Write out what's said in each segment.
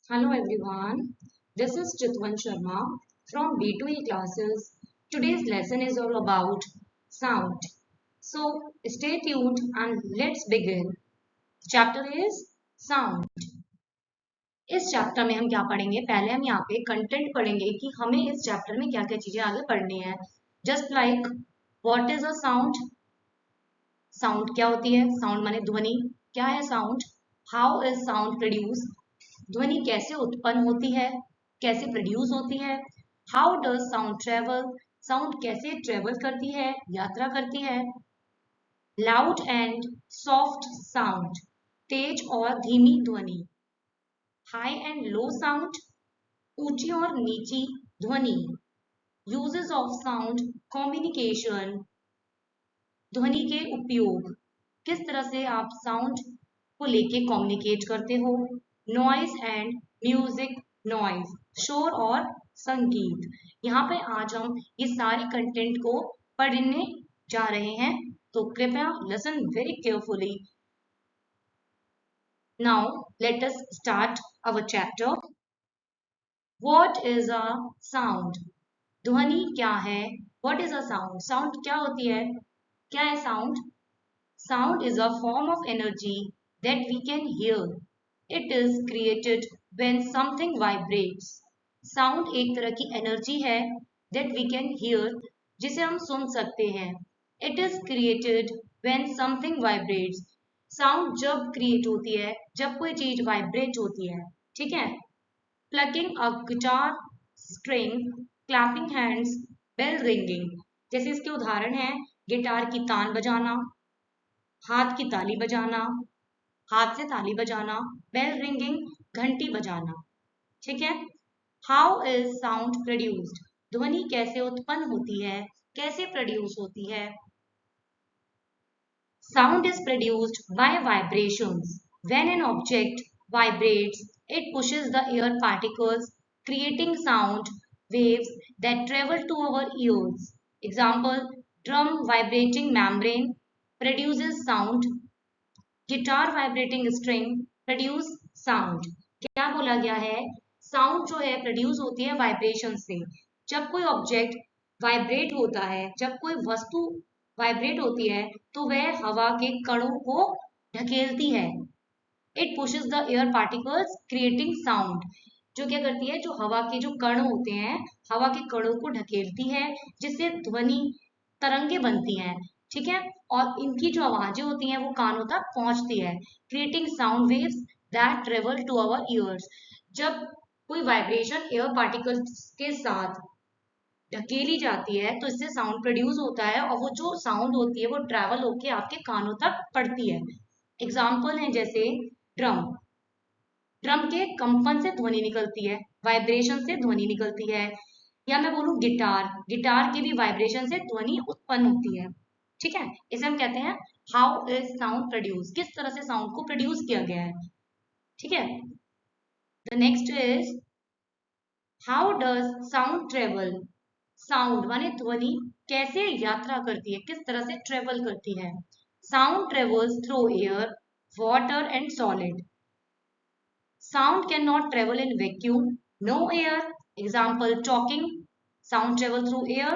Hello everyone, this is Chitwan Sharma from B2E classes. Today's lesson is all about sound. So stay tuned and let's begin. Chapter is sound. इस chapter में हम क्या पढ़ेंगे? पहले हम यहाँ पे कंटेंट पढ़ेंगे कि हमें इस चैप्टर में क्या क्या चीजें आगे पढ़नी है. Just like what is a sound. Sound क्या होती है? साउंड माने ध्वनि. क्या है sound? How is sound produce? ध्वनि कैसे उत्पन्न होती है, कैसे प्रोड्यूस होती है. How does sound travel? Sound कैसे ट्रेवल करती है, यात्रा करती है. लाउड एंड सॉफ्ट साउंड, तेज और धीमी ध्वनि. हाई एंड लो साउंड, ऊंची और नीची ध्वनि. यूजेस ऑफ साउंड, कम्युनिकेशन, ध्वनि के उपयोग, किस तरह से आप साउंड को लेके कम्युनिकेट करते हो. Noise and music. नॉइज शोर और संगीत. यहाँ पे आज हम ये सारे कंटेंट को पढ़ने जा रहे हैं, तो कृपया listen very carefully. Now let us start our chapter. What is a sound? ध्वनि क्या है? What is a sound? Sound क्या होती है? क्या है sound? Sound is a form of energy that we can hear. It is created when something vibrates. Sound एक तरह की एनर्जी है that we can hear, जिसे हम सुन सकते हैं. It is created when something vibrates. Sound जब क्रिएट होती है जब कोई चीज वाइब्रेट होती है. ठीक है. Plucking a guitar string, clapping hands, bell ringing. जैसे इसके उदाहरण है गिटार की तान बजाना, हाथ की ताली बजाना, हाथ से ताली बजाना. बेल रिंगिंग, घंटी बजाना. ठीक है. How is sound produced? ध्वनि कैसे उत्पन्न होती है, कैसे प्रोड्यूस होती है. Sound is produced by vibrations. When an object vibrates, it pushes the air particles, creating sound waves that travel to our ears. Example, drum vibrating membrane produces sound. Guitar vibrating string produce sound. क्या बोला गया है? Sound जो है produce होती है vibration से. जब कोई ऑब्जेक्ट वाइब्रेट होता है, जब कोई वस्तु वाइब्रेट होती है, तो वह हवा के कणों को ढकेलती है. It pushes the air particles creating sound. जो क्या करती है? जो हवा के जो कण होते हैं, हवा के कणों को ढकेलती है, जिससे ध्वनि तरंगे बनती हैं. ठीक है. और इनकी जो आवाजें होती हैं वो कानों तक पहुंचती है. Creating sound waves that travel to our ears. जब कोई वाइब्रेशन एयर पार्टिकल्स के साथ ढकेली जाती है तो इससे साउंड प्रोड्यूस होता है, और वो जो साउंड होती है वो ट्रेवल होके आपके कानों तक पड़ती है. एग्जाम्पल है जैसे ड्रम. ड्रम के कंपन से ध्वनि निकलती है, वाइब्रेशन से ध्वनि निकलती है. या मैं बोलूं गिटार, गिटार की भी वाइब्रेशन से ध्वनि उत्पन्न होती है. ठीक है. इसे हम कहते हैं हाउ इज साउंड प्रोड्यूस. किस तरह से साउंड को प्रोड्यूस किया गया है. ठीक है. The next is how does sound travel. Sound माने ध्वनि कैसे यात्रा करती है, किस तरह से ट्रेवल करती है. Sound travels through air, water and solid. Sound cannot travel in vacuum, no air. Example, talking, sound travel through air.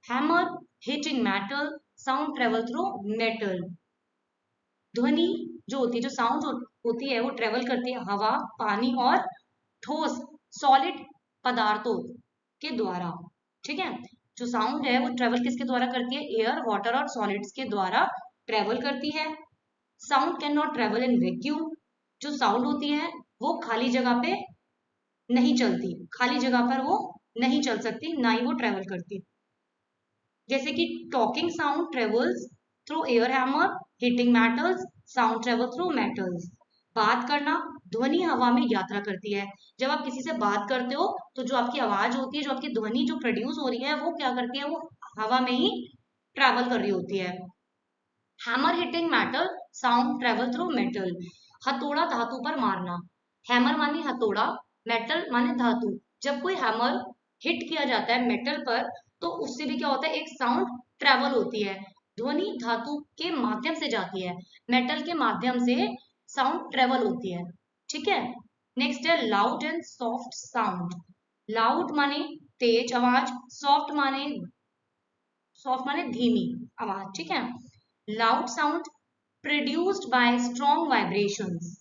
Hammer, hitting metal, sound travel through metal. ध्वनि जो होती है, जो साउंड होती है, वो ट्रेवल करती है हवा, पानी और ठोस सॉलिड पदार्थों के द्वारा. ठीक है. जो साउंड है वो ट्रेवल किसके द्वारा करती है? एयर, वाटर और सॉलिड्स के द्वारा ट्रेवल करती है. Sound can not travel in vacuum. जो साउंड होती है वो खाली जगह पे नहीं चलती, खाली जगह पर वो नहीं चल सकती, ना ही वो ट्रेवल करती. जैसे कि talking sound travels through air. Hammer hitting metals, sound travel through metals. बात करना, ध्वनि हवा में यात्रा करती है. जब आप किसी से बात करते हो तो जो आपकी आवाज होती है, जो आपकी ध्वनि जो प्रोड्यूस हो रही है, वो क्या करती है? वो हवा में ही ट्रेवल कर रही होती है. Hammer hitting metal, sound travel through metal. हथौड़ा धातु पर मारना. हैमर माने हथौड़ा, मेटल माने धातु. जब कोई हैमर हिट किया जाता है मेटल पर तो उससे भी क्या होता है? एक साउंड ट्रेवल होती है. ध्वनि धातु के माध्यम से जाती है, मेटल के माध्यम से साउंड ट्रेवल होती है. ठीक है. नेक्स्ट है loud and soft sound. Loud माने तेज आवाज, सॉफ्ट माने धीमी आवाज, ठीक है। Loud sound produced by strong vibrations,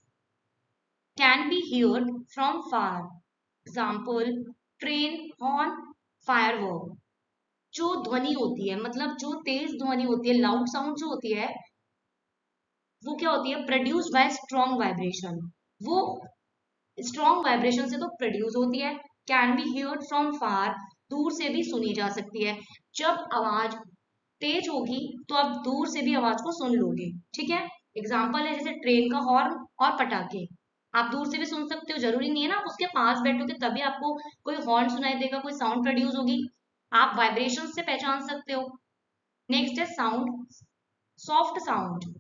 can be heard from far. Example train horn, firework. जो ध्वनि होती है, मतलब जो तेज ध्वनि होती है, लाउड साउंड जो होती है, वो क्या होती है, प्रोड्यूस्ड बाय स्ट्रॉन्ग वाइब्रेशन। वो स्ट्रॉन्ग वाइब्रेशन से तो प्रोड्यूस होती है। Can be heard from far, दूर से भी सुनी जा सकती है। जब आवाज तेज होगी तो आप दूर से भी आवाज को सुन लोगे, ठीक है। एग्जाम्पल है जैसे ट्रेन का हॉर्न और पटाखे, आप दूर से भी सुन सकते हो, जरूरी नहीं है ना आप उसके पास बैठोगे तभी आपको कोई हॉर्न सुनाई देगा, कोई साउंड प्रोड्यूस होगी, आप वाइब्रेशन से पहचान सकते हो। नेक्स्ट है sound, soft sound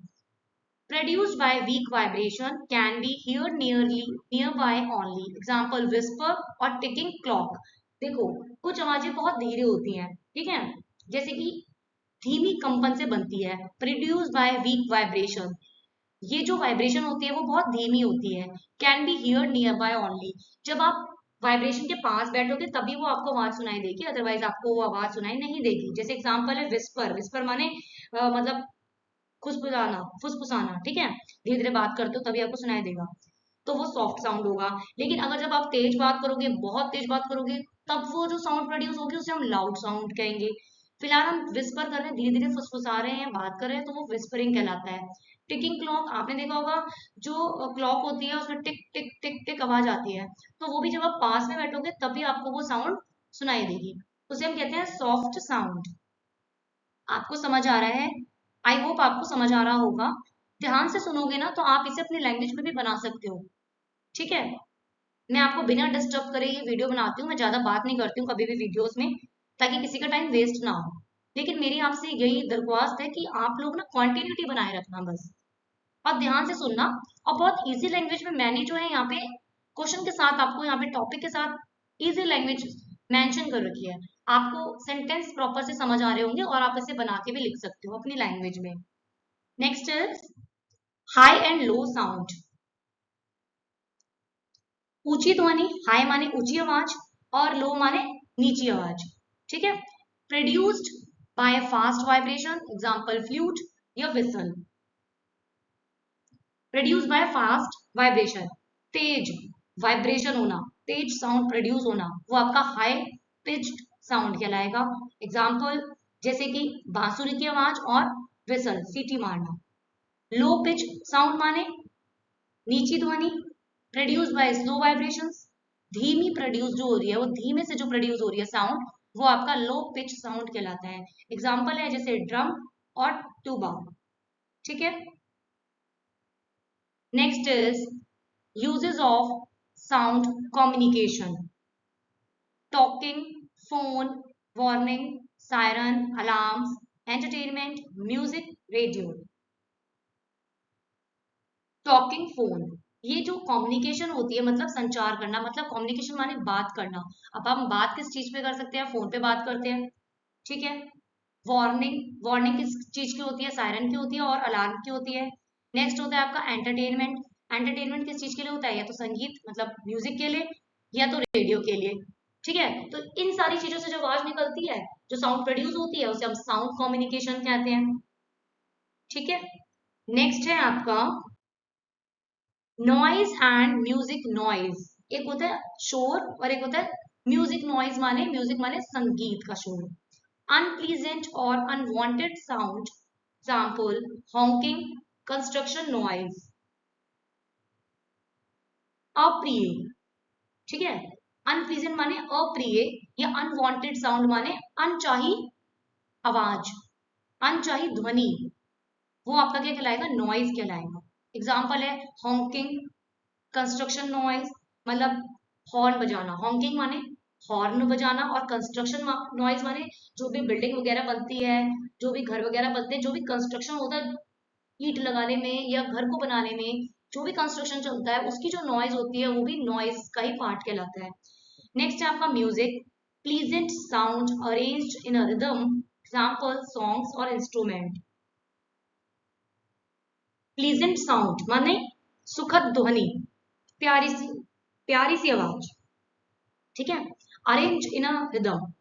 produced by weak vibration, can be heard nearby only. Example whisper और ticking clock। देखो कुछ आवाजें बहुत धीरे होती हैं, ठीक है, जैसे कि धीमी कंपन से बनती है, प्रोड्यूस बाय वीक वाइब्रेशन। ये जो वाइब्रेशन होती है वो बहुत धीमी होती है। Can be here near by only, जब आप वाइब्रेशन के पास बैठोगे तभी वो आपको आवाज सुनाई देगी, अदरवाइज आपको वो आवाज सुनाई नहीं देगी। जैसे एग्जांपल है विस्पर, विस्पर माने मतलब खुशबुदाना, फुसफुसाना, ठीक है, धीरे धीरे बात करते हो तभी आपको सुनाई देगा, तो वो सॉफ्ट साउंड होगा। लेकिन अगर जब आप तेज बात करोगे, बहुत तेज बात करोगे, तब वो जो साउंड प्रोड्यूस होगी उसे हम लाउड साउंड कहेंगे। फिलहाल हम विस्पर कर रहे हैं, धीरे धीरे फुसफुसा रहे हैं, बात कर रहे हैं, तो वो विस्परिंग कहलाता है। टिकिंग क्लॉक आपने देखा होगा, जो क्लॉक होती है उसमें टिक टिक टिक टिक आवाज आती है, तो वो भी जब आप पास में बैठोगे तभी आपको वो साउंड सुनाई देगी, उसे हम कहते हैं सॉफ्ट साउंड। आपको समझ आ रहा है? आई होप आपको समझ आ रहा होगा। ध्यान से सुनोगे ना तो आप इसे अपनी लैंग्वेज में भी बना सकते हो, ठीक है। मैं आपको बिना डिस्टर्ब करे ये वीडियो बनाती हूँ, मैं ज्यादा बात नहीं करती हूँ कभी भी वीडियोस में, ताकि किसी का टाइम वेस्ट ना हो। लेकिन मेरी आपसे यही दरख्वास्त है कि आप लोग ना कंटिन्यूटी बनाए रखना बस, और ध्यान से सुनना। और बहुत इजी लैंग्वेज में मैंने जो है यहाँ पे क्वेश्चन के साथ आपको यहाँ पे टॉपिक के साथ इजी लैंग्वेज मेंशन कर रखी है। आपको सेंटेंस प्रॉपर से समझ आ रहे होंगे और आप इसे बना के भी लिख सकते हो अपनी लैंग्वेज में। Next is high and low sound. ऊंची ध्वनि, हाई माने ऊंची आवाज और लो माने नीची आवाज, ठीक है। Produced by fast vibration, example flute या whistle. Produce by fast vibration, तेज वाइब्रेशन होना, तेज साउंड प्रोड्यूस होना, वो आपका हाई पिच्ड साउंड कहलाएगा। एग्जांपल जैसे कि बांसुरी की आवाज और विसल सीटी मारना। लो पिच साउंड माने नीची ध्वनि, प्रोड्यूस बाय स्लो वाइब्रेशंस, धीमी प्रोड्यूस जो हो रही है, वो धीमे से जो प्रोड्यूस हो रही है साउंड, वो आपका लो पिच साउंड कहलाता है। एग्जांपल है जैसे ड्रम और ट्यूबा, ठीक है। Next is uses of sound communication, talking, phone, warning, siren, alarms, entertainment, music, radio। Talking phone, ये जो कम्युनिकेशन होती है मतलब संचार करना, मतलब कम्युनिकेशन माने बात करना। अब हम बात किस चीज पे कर सकते हैं, फोन पे बात करते हैं, ठीक है। वार्निंग, वार्निंग किस चीज की होती है, सायरन की होती है और अलार्म की होती है। नेक्स्ट होता है आपका एंटरटेनमेंट, एंटरटेनमेंट किस चीज के लिए होता है, या तो संगीत मतलब म्यूजिक के लिए, या तो रेडियो के लिए, ठीक है। तो इन सारी चीजों से जो आवाज निकलती है, जो साउंड प्रोड्यूस होती है, उसे हम साउंड कम्युनिकेशन कहते हैं, ठीक है। नेक्स्ट है आपका नॉइज एंड म्यूजिक नॉइज। एक होता है शोर और एक होता है म्यूजिक नॉइज, माने म्यूजिक माने संगीत का शोर। अनप्लीजेंट और unwanted sound, example Hawking, construction noise. अप्रिय, ठीक है, अनप्लीजेंट माने अप्रिय, या अनवांटेड साउंड माने अनचाही आवाज, अनचाही ध्वनि, वो आपका क्या कहलाएगा, नॉइज कहलाएगा। एग्जाम्पल है हॉकिंग, कंस्ट्रक्शन नॉइज मतलब हॉर्न बजाना, हॉकिंग माने हॉर्न बजाना, और कंस्ट्रक्शन नॉइज माने जो भी बिल्डिंग वगैरह बनती है, जो भी घर वगैरह बनते हैं, जो भी कंस्ट्रक्शन होता है ईंट लगाने में या घर को बनाने में, जो भी कंस्ट्रक्शन चलता है उसकी जो नॉइज होती है वो भी नॉइज का ही पार्ट कहलाता है। नेक्स्ट है आपका music, pleasant sound arranged in a rhythm, example songs और इंस्ट्रूमेंट। प्लीजेंट साउंड माने सुखद ध्वनि, प्यारी सी प्यारी सी आवाज, ठीक है। अरेंज इन अ रिदम,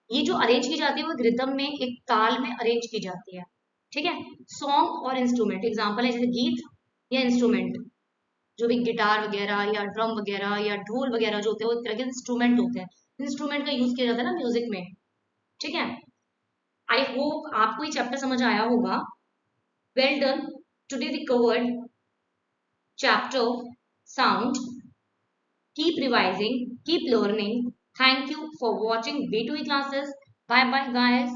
ये जो अरेंज की जाती है वो एक रिदम में, एक ताल में अरेंज की जाती है, ठीक है। सॉन्ग और इंस्ट्रूमेंट, एग्जांपल है जैसे गीत या इंस्ट्रूमेंट, जो भी गिटार वगैरह या ड्रम वगैरह या ढोल वगैरह जो होते हैं वो एक तरह के इंस्ट्रूमेंट होते हैं, इंस्ट्रूमेंट का यूज किया जाता है ना म्यूजिक में, ठीक है। आई होप आपको ये चैप्टर समझ आया होगा। Well done, today we covered chapter sound. Keep revising, keep learning. Thank you for watching B2E classes. Bye bye, guys.